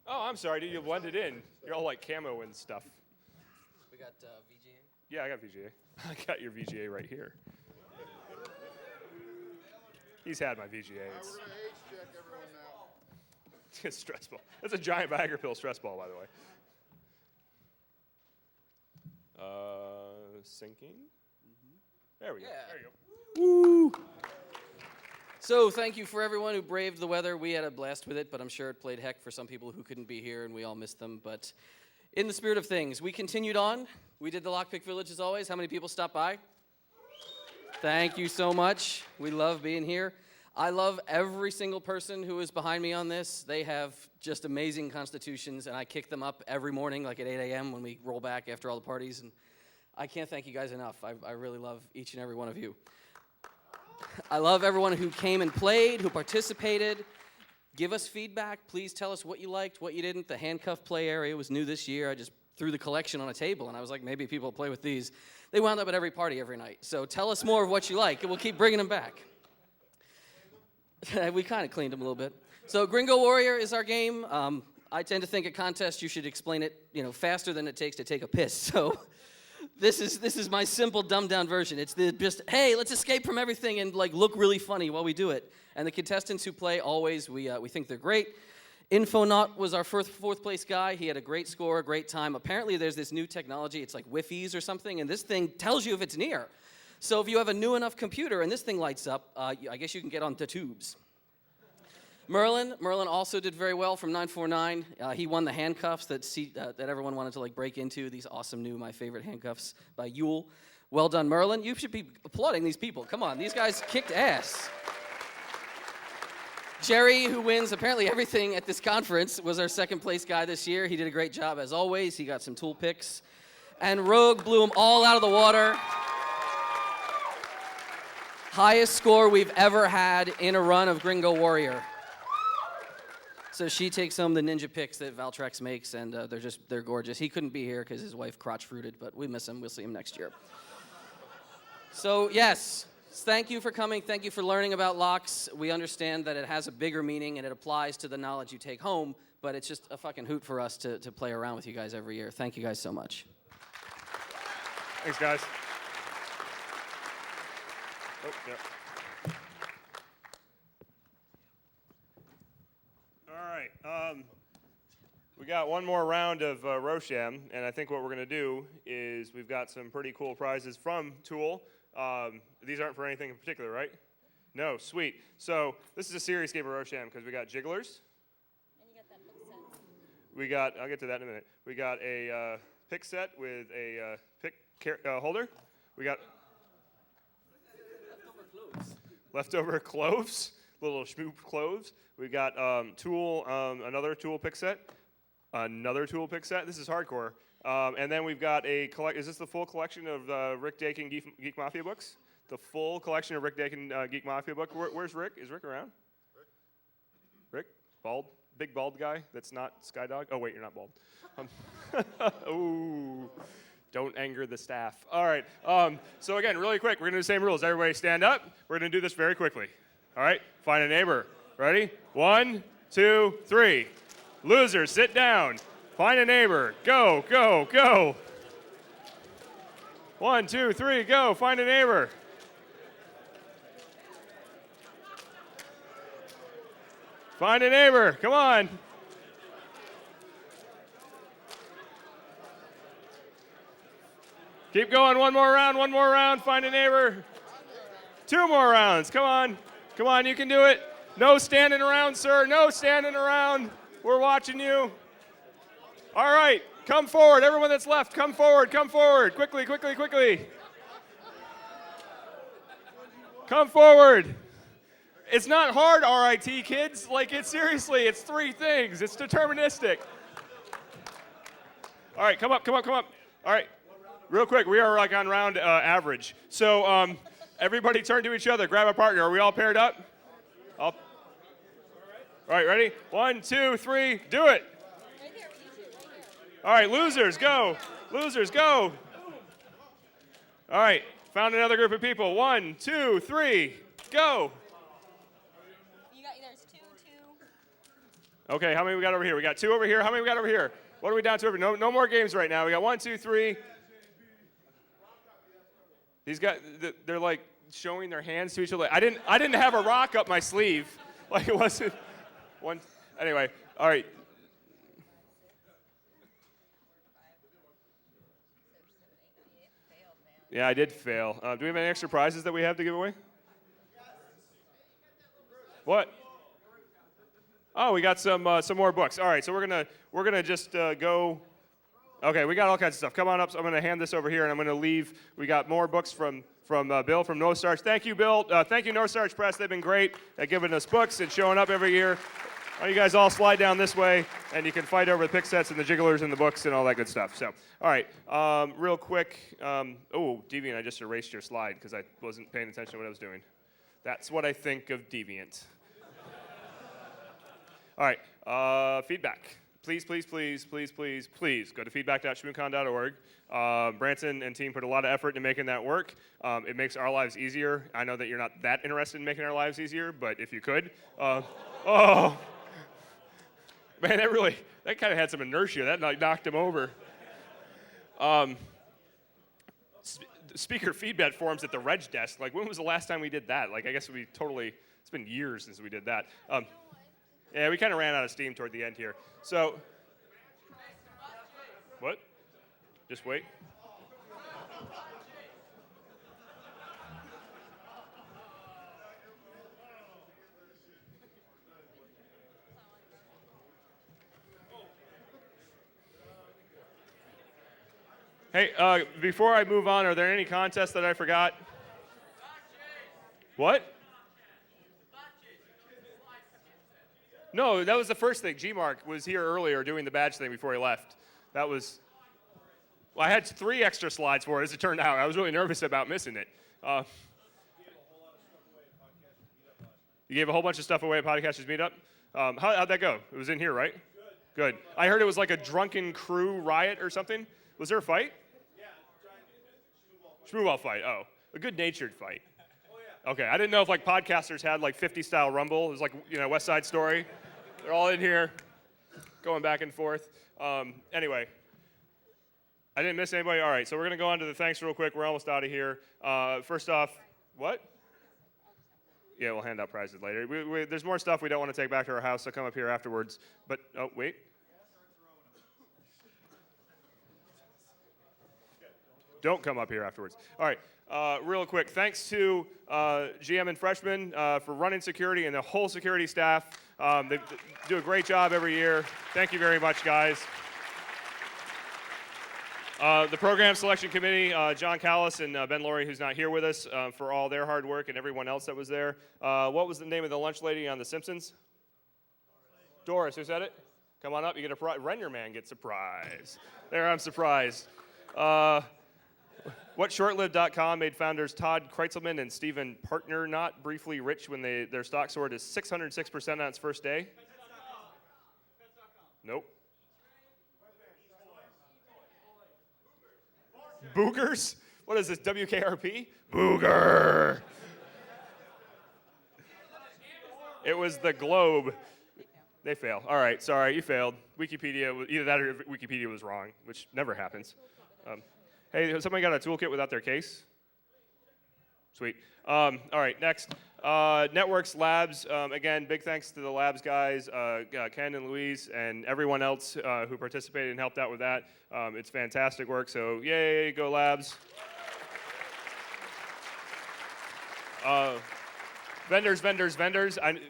Oh, I'm sorry, dude. You blended in. You're all like camo and stuff. We got VGA? Yeah, I got VGA. I got your VGA right here. He's had my VGA. We're going to age check everyone now. It's stressful. That's a giant Viagra pill stress ball, by the way. Syncing. There we go. Yeah. There you go. Woo! So thank you for everyone who braved the weather. We had a blast with it, but I'm sure it played heck for some people who couldn't be here, and we all missed them. But in the spirit of things, we continued on. We did the Lockpick Village as always. How many people stopped by? Thank you so much. We love being here. I love every single person who is behind me on this. They have just amazing constitutions, and I kick them up every morning, like at 8 a.m. when we roll back after all the parties. And I can't thank you guys enough. I really love each and every one of you. I love everyone who came and played, who participated. Give us feedback. Please tell us what you liked, what you didn't. The handcuff play area was new this year. I just threw the collection on a table, and I was like, maybe people will play with these. They wound up at every party every night. So tell us more of what you like, and we'll keep bringing them back. We kind of cleaned them a little bit. So Gringo Warrior is our game. I tend to think at contests you should explain it, faster than it takes to take a piss. So This is my simple dumbed down version. It's just hey, let's escape from everything and like look really funny while we do it. And the contestants who play always we think they're great. Infonaut was our fourth place guy. He had a great score, a great time. Apparently there's this new technology. It's like Wi-Fi's or something, and this thing tells you if it's near. So if you have a new enough computer and this thing lights up, I guess you can get on the tubes. Merlin also did very well from 949. He won the handcuffs that everyone wanted to like break into. These awesome new My Favorite Handcuffs by Yule. Well done, Merlin. You should be applauding these people. Come on, these guys kicked ass. Jerry, who wins apparently everything at this conference, was our second place guy this year. He did a great job as always. He got some tool picks. And Rogue blew them all out of the water. Highest score we've ever had in a run of Gringo Warrior. So she takes home the ninja picks that Valtrex makes, and they're gorgeous. He couldn't be here because his wife crotch fruited, but we miss him. We'll see him next year. So yes, thank you for coming. Thank you for learning about locks. We understand that it has a bigger meaning and it applies to the knowledge you take home, but it's just a fucking hoot for us to play around with you guys every year. Thank you guys so much. Thanks, guys. Oh, yeah. All right. We got one more round of Rosham, and I think what we're going to do is we've got some pretty cool prizes from Tool. These aren't for anything in particular, right? No, sweet. So this is a serious game of Rosham because we got jigglers. And you got that book set. I'll get to that in a minute. We got a pick set with a pick holder. We got leftover cloves, little Shmoo cloves. We got another tool pick set, This is hardcore. And then we've got is this the full collection of Rick Dakin Geek Mafia books? The full collection of Rick Dakin Geek Mafia book. Where's Rick? Is Rick around? Rick? Bald? Big bald guy that's not Skydog? Oh, wait, you're not bald. Ooh. Don't anger the staff. All right. So again, really quick, we're going to do the same rules. Everybody stand up. We're going to do this very quickly. All right? Find a neighbor. Ready? 1, 2, 3. Losers, sit down. Find a neighbor. Go, go, go. 1, 2, 3, go. Find a neighbor. Find a neighbor. Come on. Keep going. One more round. Find a neighbor. 2 more rounds. Come on. Come on, you can do it. No standing around, sir. No standing around. We're watching you. All right. Come forward. Everyone that's left, come forward. Come forward. Quickly, quickly, quickly. Come forward. It's not hard, RIT kids. Like, seriously, it's 3 things. It's deterministic. All right, come up, come up, come up. All right, real quick, we are like on round average. So everybody turn to each other, grab a partner. Are we all paired up? All right, ready? 1, 2, 3, do it. All right, losers, go. Losers, go. All right, found another group of people. 1, 2, 3, go. There's 2. Okay, how many we got over here? We got 2 over here. How many we got over here? What are we down to over here? No more games right now. We got 1, 2, 3. These guys, they're like showing their hands to each other. I didn't have a rock up my sleeve. Like it wasn't one. Anyway, all right. Yeah, I did fail. Do we have any extra prizes that we have to give away? What? Oh, we got some more books. All right, so we're gonna just go. Okay, we got all kinds of stuff. Come on up. So I'm gonna hand this over here, and I'm gonna leave. We got more books from Bill from North Starch. Thank you, Bill. Thank you, North Starch Press. They've been great at giving us books and showing up every year. Why don't you guys all slide down this way, and you can fight over the pick sets and the jigglers and the books and all that good stuff. So, all right, real quick. Oh, Deviant, I just erased your slide because I wasn't paying attention to what I was doing. That's what I think of Deviant. All right, feedback. Please, please, please, please, please, please go to feedback.shmoocon.org. Branson and team put a lot of effort into making that work. It makes our lives easier. I know that you're not that interested in making our lives easier, but if you could. Oh, man, that kind of had some inertia. That knocked him over. speaker feedback forms at the reg desk. Like, when was the last time we did that? Like, I guess it's been years since we did that. Yeah, we kind of ran out of steam toward the end here. So, what? Just wait. Hey, before I move on, are there any contests that I forgot? What? No, that was the first thing. G-Mark was here earlier doing the badge thing before he left. That was, well, I had 3 extra slides for it, as it turned out. I was really nervous about missing it. You gave a whole bunch of stuff away at Podcasters Meetup? How'd that go? It was in here, right? Good. I heard it was like a drunken crew riot or something. Was there a fight? Shmoo fight, oh. A good-natured fight. Okay, I didn't know if like podcasters had like 50-style rumble. It was like, West Side Story. They're all in here, going back and forth. Anyway, I didn't miss anybody. All right, so we're going to go on to the thanks real quick. We're almost out of here. First off, what? Yeah, we'll hand out prizes later. There's more stuff we don't want to take back to our house, so come up here afterwards. But, oh, wait. Don't come up here afterwards. All right, real quick, thanks to GM and Freshman for running security and the whole security staff. They do a great job every year. Thank you very much, guys. The program selection committee, John Callis and Ben Laurie, who's not here with us, for all their hard work, and everyone else that was there. What was the name of the lunch lady on The Simpsons? Doris, who said it? Come on up, you get a prize. Render Man gets a prize. There, I'm surprised. WhatShortlived.com made founders Todd Kreitzelman and Stephen Partner not briefly rich when their stock soared to 606% on its first day? Nope. Boogers? What is this, WKRP? Booger! It was the Globe. They fail. All right, sorry, you failed. Wikipedia, either that or Wikipedia was wrong, which never happens. Hey, somebody got a toolkit without their case? Sweet. All right, next. Networks, Labs. Again, big thanks to the Labs guys, Ken and Louise, and everyone else who participated and helped out with that. It's fantastic work, so yay, go Labs. Vendors.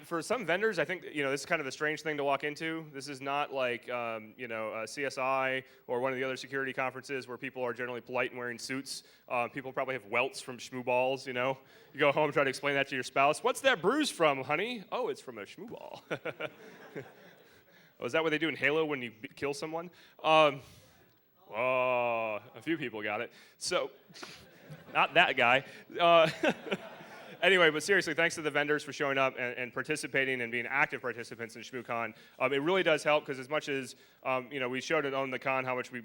For some vendors, I think, this is kind of a strange thing to walk into. This is not like, CSI or one of the other security conferences where people are generally polite and wearing suits. People probably have welts from Shmoo balls, You go home and try to explain that to your spouse. What's that bruise from, honey? Oh, it's from a Shmoo ball. Oh, is that what they do in Halo when you kill someone? Oh, a few people got it. So, not that guy. Anyway, but seriously, thanks to the vendors for showing up and participating and being active participants in Shmoocon. It really does help because as much as we showed it on the con how much we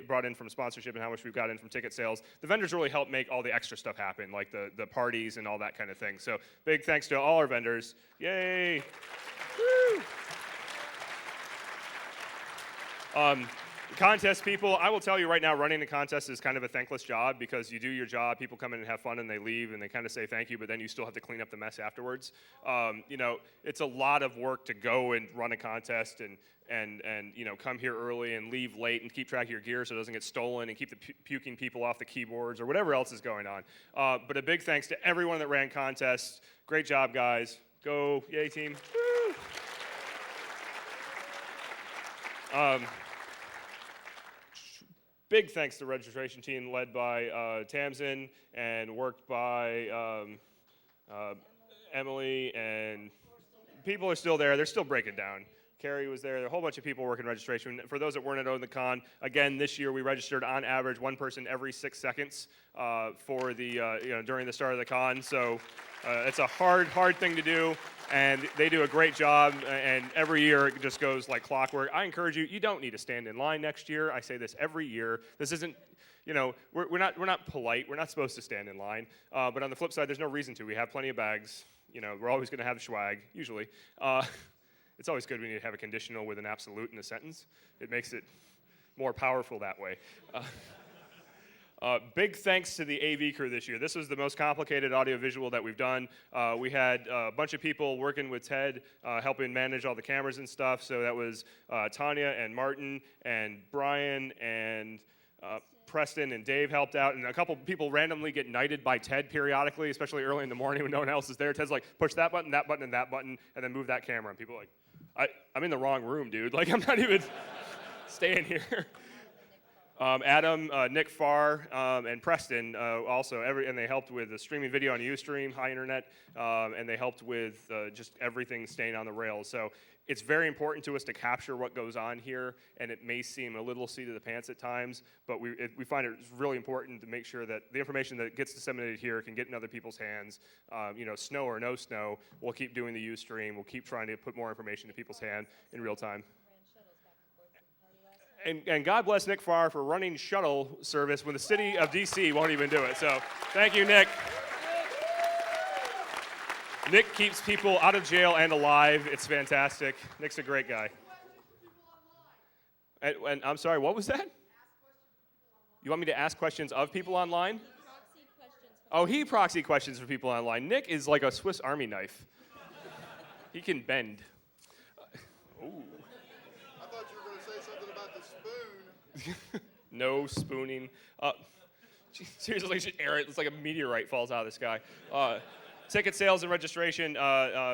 brought in from sponsorship and how much we've got in from ticket sales, the vendors really help make all the extra stuff happen, like the parties and all that kind of thing. So big thanks to all our vendors. Yay! Woo! Contest people, I will tell you right now, running a contest is kind of a thankless job because you do your job, people come in and have fun and they leave and they kind of say thank you, but then you still have to clean up the mess afterwards. It's a lot of work to go and run a contest and come here early and leave late and keep track of your gear so it doesn't get stolen and keep the puking people off the keyboards or whatever else is going on. But a big thanks to everyone that ran contests. Great job, guys. Go, yay team. Woo! Big thanks to the registration team led by Tamsin and worked by Emily, and people are still there. They're still breaking down. Carrie was there. There are a whole bunch of people working registration. For those that weren't at the con, again, this year we registered on average one person every 6 seconds for the during the start of the con. So it's a hard thing to do, and they do a great job. And every year it just goes like clockwork. I encourage you. You don't need to stand in line next year. I say this every year. This isn't. We're not polite. We're not supposed to stand in line. But on the flip side, there's no reason to. We have plenty of bags. We're always going to have the swag usually. It's always good when you have a conditional with an absolute in a sentence. It makes it more powerful that way. Big thanks to the AV crew this year. This was the most complicated audiovisual that we've done. We had a bunch of people working with Ted, helping manage all the cameras and stuff. So that was Tanya and Martin and Brian and Preston and Dave helped out. And a couple people randomly get knighted by Ted periodically, especially early in the morning when no one else is there. Ted's like, push that button, and that button, and then move that camera. And people are like, I'm in the wrong room, dude. Like, I'm not even staying here. Adam, Nick Farr, and Preston also, and they helped with the streaming video on Ustream, high internet, and they helped with just everything staying on the rails. So it's very important to us to capture what goes on here, and it may seem a little seat of the pants at times, but we find it really important to make sure that the information that gets disseminated here can get in other people's hands. Snow or no snow, we'll keep doing the Ustream. We'll keep trying to put more information to people's hand in real time. And God bless Nick Farr for running shuttle service when the city of DC won't even do it. So thank you, Nick. Nick keeps people out of jail and alive. It's fantastic. Nick's a great guy. And I'm sorry, what was that? You want me to ask questions of people online? Oh, he proxy questions for people online. Nick is like a Swiss Army knife. He can bend. Ooh. No spooning. Seriously, you should air it. It's like a meteorite falls out of the sky. Ticket sales and registration.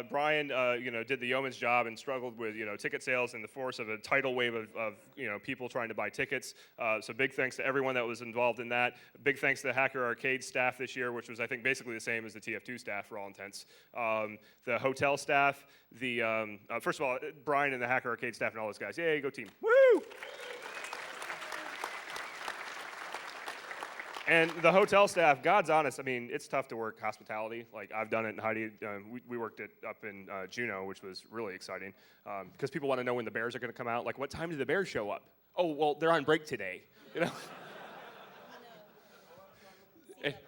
Brian, did the yeoman's job and struggled with, ticket sales and the force of a tidal wave of people trying to buy tickets. So big thanks to everyone that was involved in that. Big thanks to the Hacker Arcade staff this year, which was, I think, basically the same as the TF2 staff for all intents. The hotel staff. First of all, Brian and the Hacker Arcade staff and all those guys. Yay, go team. Woo! And the hotel staff, God's honest, I mean, it's tough to work hospitality. Like, I've done it, and Heidi, we worked it up in Juneau, which was really exciting, because people want to know when the Bears are going to come out. Like, what time do the Bears show up? Oh, well, they're on break today,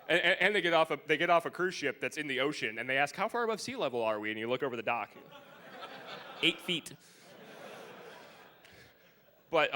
And they get off a cruise ship that's in the ocean, and they ask, how far above sea level are we? And you look over the dock. 8 feet. But,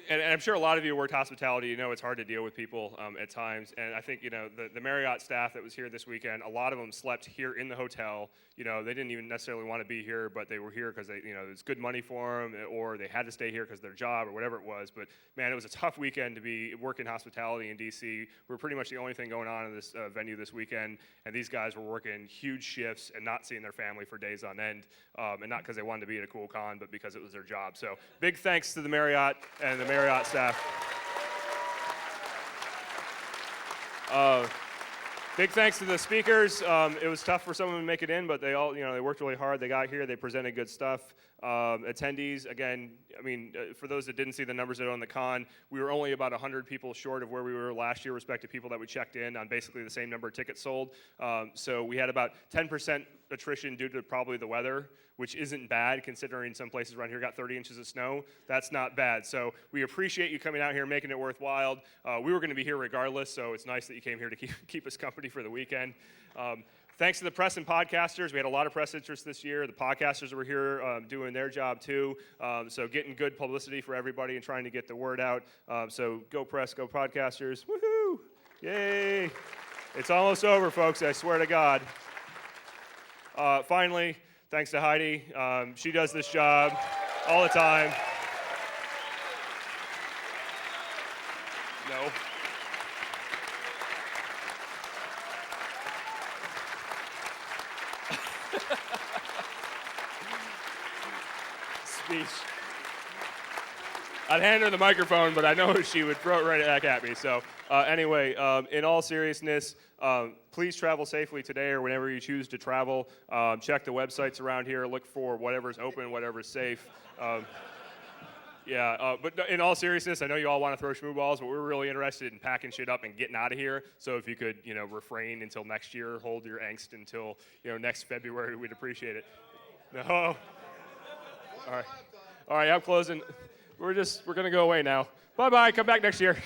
and I'm sure a lot of you worked hospitality. It's hard to deal with people at times. And I think, the Marriott staff that was here this weekend, a lot of them slept here in the hotel. They didn't even necessarily want to be here, but they were here because it's good money for them, or they had to stay here because of their job or whatever it was. But man, it was a tough weekend to be working hospitality in DC. We're pretty much the only thing going on in this venue this weekend, and these guys were working huge shifts and not seeing their family for days on end, and not because they wanted to be at a cool con, but because it was their job. So big thanks to the Marriott and the Marriott staff. Big thanks to the speakers. It was tough for some of them to make it in, but they all, they worked really hard. They got here. They presented good stuff. Attendees, again, for those that didn't see the numbers that are on the con, we were only about 100 people short of where we were last year, respect to people that we checked in on basically the same number of tickets sold. So we had about 10% attrition due to probably the weather, which isn't bad considering some places around here got 30 inches of snow. That's not bad. So we appreciate you coming out here, making it worthwhile. We were going to be here regardless, so it's nice that you came here to keep us company for the weekend. Thanks to the press and podcasters. We had a lot of press interest this year. The podcasters were here doing their job too. So getting good publicity for everybody and trying to get the word out. So go press, go podcasters. Woohoo! Yay! It's almost over, folks, I swear to God. Finally, thanks to Heidi. She does this job all the time. No. Speech. I'd hand her the microphone, but I know she would throw it right back at me. So anyway, in all seriousness, please travel safely today or whenever you choose to travel. Check the websites around here. Look for whatever's open, whatever's safe. But in all seriousness, I know you all want to throw shmoo balls, but we're really interested in packing shit up and getting out of here. So if you could, refrain until next year, hold your angst until, next February, we'd appreciate it. No. All right, I'm closing. We're going to go away now. Bye-bye. Come back next year.